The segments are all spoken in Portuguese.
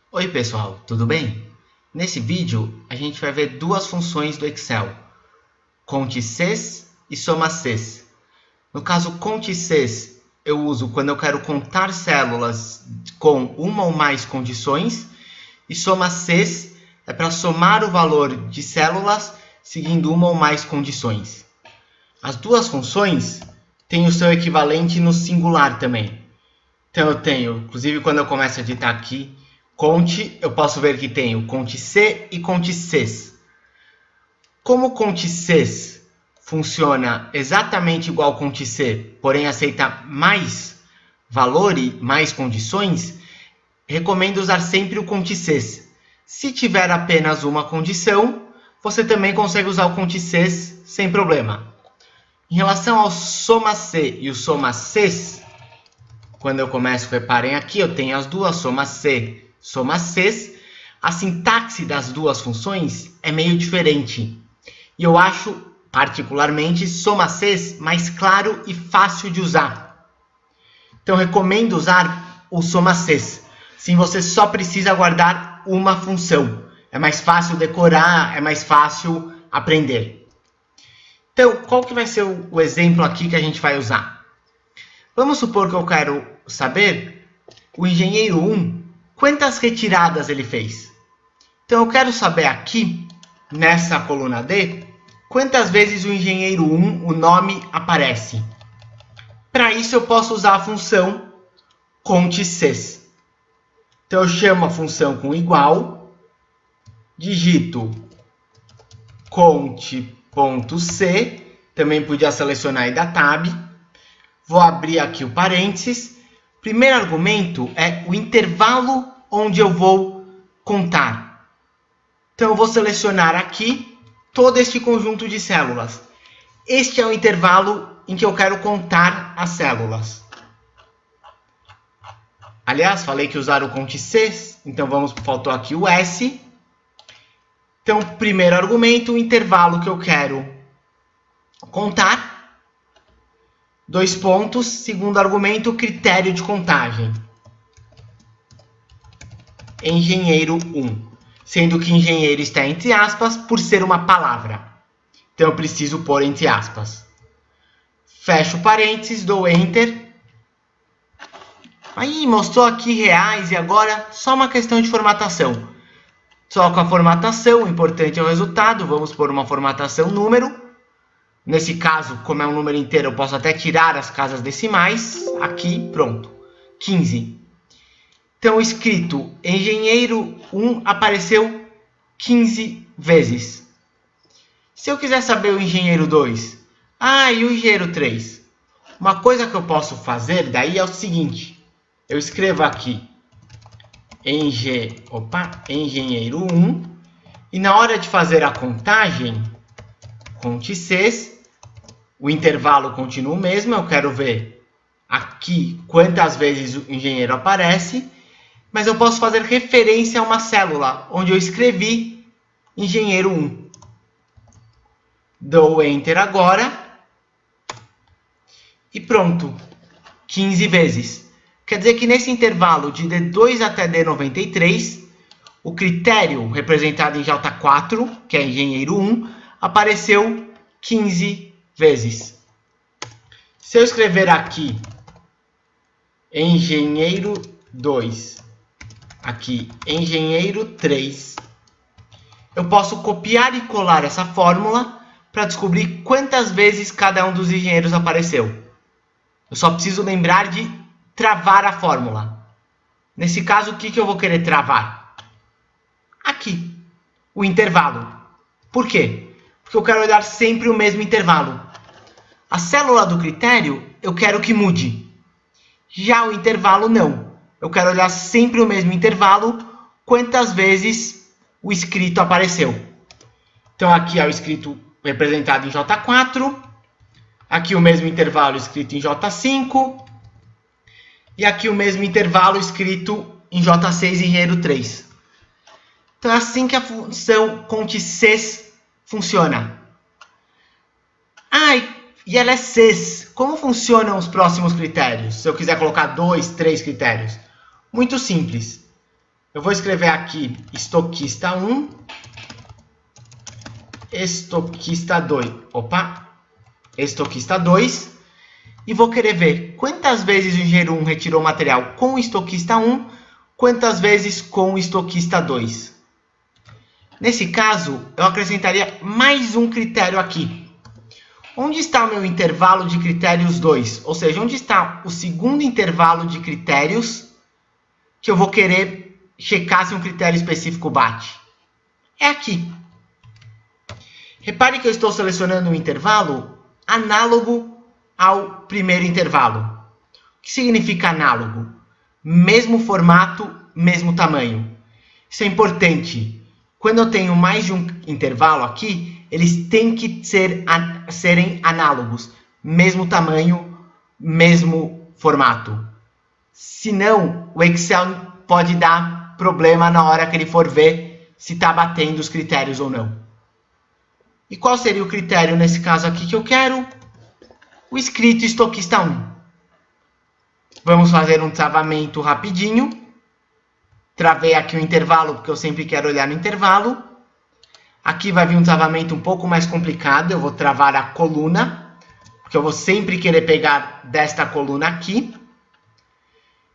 Oi pessoal, tudo bem? Nesse vídeo a gente vai ver duas funções do Excel, conte-Cs e soma-Cs. No caso conte-Cs eu uso quando eu quero contar células com uma ou mais condições e soma-Cs é para somar o valor de células seguindo uma ou mais condições. As duas funções têm o seu equivalente no singular também. Então eu tenho, inclusive quando eu começo a digitar aqui, conte, eu posso ver que tenho conte-C e conte-Cs. Como conte-Cs funciona exatamente igual ao conte-C, porém aceita mais valor e mais condições, recomendo usar sempre o conte-Cs. Se tiver apenas uma condição, você também consegue usar o conte-Cs sem problema. Em relação ao soma-C e o soma-Cs, quando eu começo, reparem aqui, eu tenho as duas, soma-C, soma-Cs. A sintaxe das duas funções é meio diferente. E eu acho, particularmente, soma-Cs mais claro e fácil de usar. Então, recomendo usar o soma-Cs. Sim, você só precisa guardar uma função. É mais fácil decorar, é mais fácil aprender. Então, qual que vai ser o exemplo aqui que a gente vai usar? Vamos supor que eu quero saber, o engenheiro 1, quantas retiradas ele fez. Então, eu quero saber aqui, nessa coluna D, quantas vezes o engenheiro 1, o nome, aparece. Para isso, eu posso usar a função conte-Cs. Então, eu chamo a função com igual, digito conte.c, também podia selecionar aí da tab, vou abrir aqui o parênteses. Primeiro argumento é o intervalo onde eu vou contar. Então, eu vou selecionar aqui todo este conjunto de células. Este é o intervalo em que eu quero contar as células. Aliás, falei que usar o conte-Cs, então faltou aqui o S. Então, primeiro argumento, o intervalo que eu quero contar. Dois pontos. Segundo argumento, critério de contagem. Engenheiro 1. Sendo que engenheiro está entre aspas por ser uma palavra. Então eu preciso pôr entre aspas. Fecho parênteses, dou Enter. Aí mostrou aqui reais e agora só uma questão de formatação. Só com a formatação, o importante é o resultado. Vamos pôr uma formatação número. Nesse caso, como é um número inteiro, eu posso até tirar as casas decimais. Aqui, pronto. 15. Então, escrito engenheiro 1 apareceu 15 vezes. Se eu quiser saber o engenheiro 2, e o engenheiro 3? Uma coisa que eu posso fazer daí é o seguinte. Eu escrevo aqui engenheiro 1 e na hora de fazer a contagem, conte-Cs, o intervalo continua o mesmo, eu quero ver aqui quantas vezes o engenheiro aparece, mas eu posso fazer referência a uma célula onde eu escrevi engenheiro 1. Dou Enter agora e pronto, 15 vezes. Quer dizer que nesse intervalo de D2 até D93, o critério representado em J4, que é engenheiro 1, apareceu 15 vezes. Se eu escrever aqui engenheiro 2, aqui engenheiro 3, eu posso copiar e colar essa fórmula para descobrir quantas vezes cada um dos engenheiros apareceu. Eu só preciso lembrar de travar a fórmula. Nesse caso, o que eu vou querer travar? Aqui, o intervalo. Por quê? Porque eu quero olhar sempre o mesmo intervalo. A célula do critério, eu quero que mude. Já o intervalo, não. Eu quero olhar sempre o mesmo intervalo, quantas vezes o escrito apareceu. Então, aqui é o escrito representado em J4. Aqui o mesmo intervalo escrito em J5. E aqui o mesmo intervalo escrito em J6 e engenheiro 3. Então, é assim que a função conte-Cs funciona. E ela é Cs. Como funcionam os próximos critérios? Se eu quiser colocar 2, 3 critérios. Muito simples. Eu vou escrever aqui estoquista 1, estoquista 2. Opa! Estoquista 2. E vou querer ver quantas vezes o engenheiro 1 retirou material com o estoquista 1, quantas vezes com o estoquista 2. Nesse caso, eu acrescentaria mais um critério aqui. Onde está o meu intervalo de critérios 2? Ou seja, onde está o segundo intervalo de critérios que eu vou querer checar se um critério específico bate? É aqui. Repare que eu estou selecionando um intervalo análogo ao primeiro intervalo. O que significa análogo? Mesmo formato, mesmo tamanho. Isso é importante. Quando eu tenho mais de um intervalo aqui, eles têm que serem análogos. Mesmo tamanho, mesmo formato. Senão, o Excel pode dar problema na hora que ele for ver se está batendo os critérios ou não. E qual seria o critério nesse caso aqui que eu quero? O escrito estoquista 1. Vamos fazer um travamento rapidinho. Travei aqui o intervalo, porque eu sempre quero olhar no intervalo. Aqui vai vir um travamento um pouco mais complicado. Eu vou travar a coluna, porque eu vou sempre querer pegar desta coluna aqui.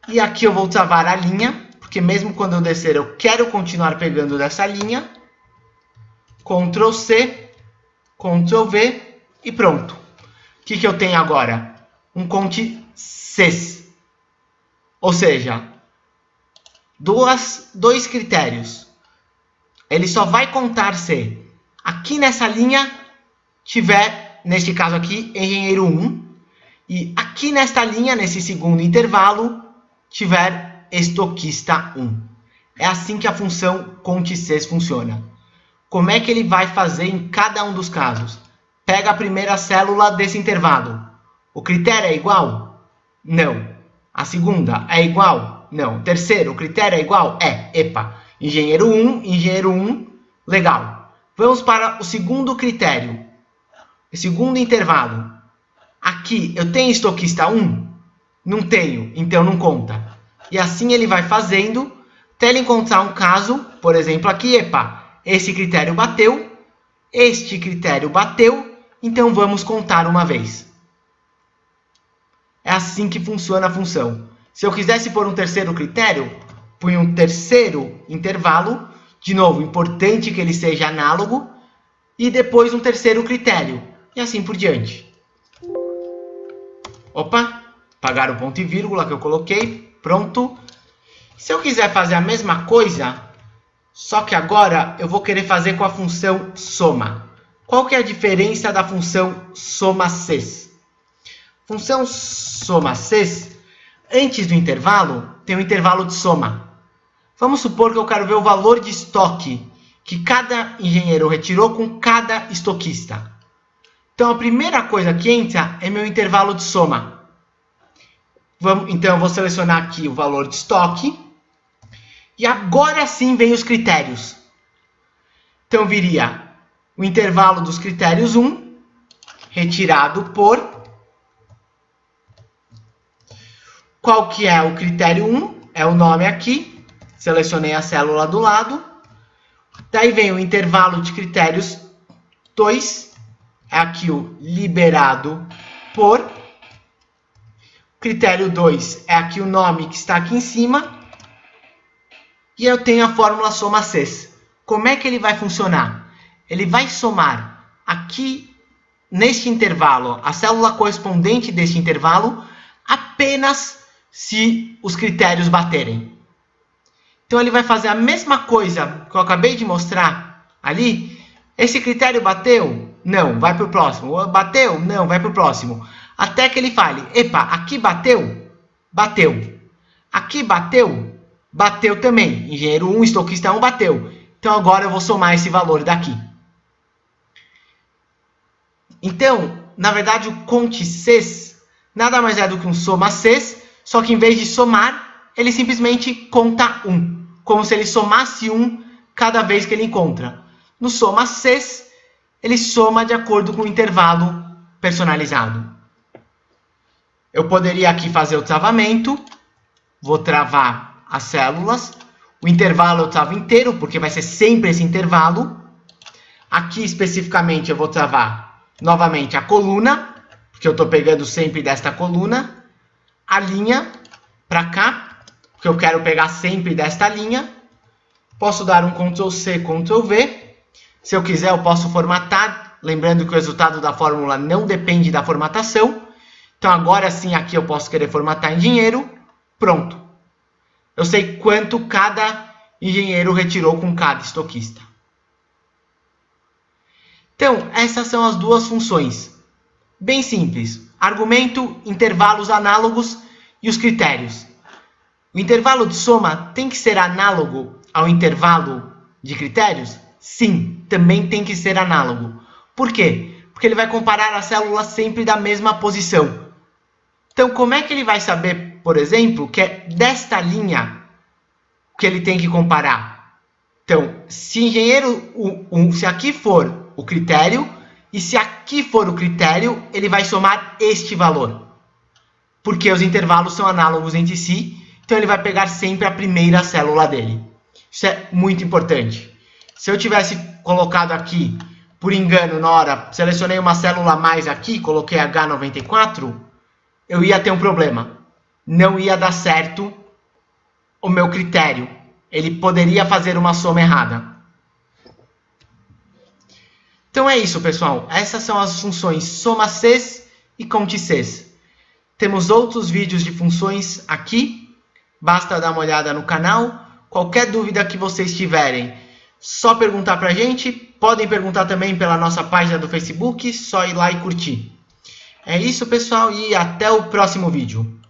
E aqui eu vou travar a linha, porque mesmo quando eu descer, eu quero continuar pegando dessa linha. Ctrl C, Ctrl V e pronto. O que eu tenho agora? Um conte Cs. Ou seja, dois critérios. Ele só vai contar se aqui nessa linha tiver, neste caso aqui, engenheiro 1. E aqui nesta linha, nesse segundo intervalo, tiver estoquista 1. É assim que a função conte_Cs funciona. Como é que ele vai fazer em cada um dos casos? Pega a primeira célula desse intervalo. O critério é igual? Não. A segunda é igual? Não. O terceiro, o critério é igual? É. Epa. Engenheiro 1, legal. Vamos para o segundo critério. O segundo intervalo. Aqui, eu tenho estoquista 1? Não tenho, então não conta. E assim ele vai fazendo, até ele encontrar um caso, por exemplo aqui, epa, esse critério bateu, este critério bateu, então vamos contar uma vez. É assim que funciona a função. Se eu quisesse pôr um terceiro critério, punha um terceiro intervalo, de novo, importante que ele seja análogo, e depois um terceiro critério, e assim por diante. Opa, apagar o ponto e vírgula que eu coloquei, pronto. Se eu quiser fazer a mesma coisa, só que agora eu vou querer fazer com a função soma. Qual que é a diferença da função soma_Cs? Função soma_Cs, antes do intervalo, tem um intervalo de soma. Vamos supor que eu quero ver o valor de estoque que cada engenheiro retirou com cada estoquista. Então, a primeira coisa que entra é meu intervalo de soma. Então, eu vou selecionar aqui o valor de estoque. E agora sim vem os critérios. Então, viria o intervalo dos critérios 1, retirado por... Qual que é o critério 1? É o nome aqui. Selecionei a célula do lado. Daí vem o intervalo de critérios 2. É aqui o liberado por. Critério 2 é aqui o nome que está aqui em cima. E eu tenho a fórmula soma_Cs. Como é que ele vai funcionar? Ele vai somar aqui, neste intervalo, a célula correspondente deste intervalo, apenas se os critérios baterem. Então, ele vai fazer a mesma coisa que eu acabei de mostrar ali. Esse critério bateu? Não, vai para o próximo. Bateu? Não, vai para o próximo. Até que ele fale, epa, aqui bateu? Bateu. Aqui bateu? Bateu também. Engenheiro 1, estoquista 1, bateu. Então, agora eu vou somar esse valor daqui. Então, na verdade, o conte_Cs nada mais é do que um soma_Cs, só que em vez de somar, ele simplesmente conta 1. Como se ele somasse 1 cada vez que ele encontra. No soma_Cs, ele soma de acordo com o intervalo personalizado. Eu poderia aqui fazer o travamento. Vou travar as células. O intervalo eu travo inteiro, porque vai ser sempre esse intervalo. Aqui, especificamente, eu vou travar novamente a coluna, porque eu estou pegando sempre desta coluna. A linha para cá, porque eu quero pegar sempre desta linha. Posso dar um Ctrl C, Ctrl V. Se eu quiser, eu posso formatar. Lembrando que o resultado da fórmula não depende da formatação. Então, agora sim, aqui eu posso querer formatar em dinheiro. Pronto. Eu sei quanto cada engenheiro retirou com cada estoquista. Então, essas são as duas funções. Bem simples. Argumento, intervalos análogos e os critérios. O intervalo de soma tem que ser análogo ao intervalo de critérios? Sim, também tem que ser análogo. Por quê? Porque ele vai comparar as células sempre da mesma posição. Então, como é que ele vai saber, por exemplo, que é desta linha que ele tem que comparar? Então, se se aqui for o critério e se aqui for o critério, ele vai somar este valor. Porque os intervalos são análogos entre si, então ele vai pegar sempre a primeira célula dele. Isso é muito importante. Se eu tivesse colocado aqui, por engano, na hora, selecionei uma célula a mais aqui, coloquei H94, eu ia ter um problema. Não ia dar certo o meu critério. Ele poderia fazer uma soma errada. Então é isso, pessoal. Essas são as funções soma-Cs e conte-Cs. Temos outros vídeos de funções aqui. Basta dar uma olhada no canal. Qualquer dúvida que vocês tiverem, só perguntar para a gente. Podem perguntar também pela nossa página do Facebook. Só ir lá e curtir. É isso, pessoal, e até o próximo vídeo.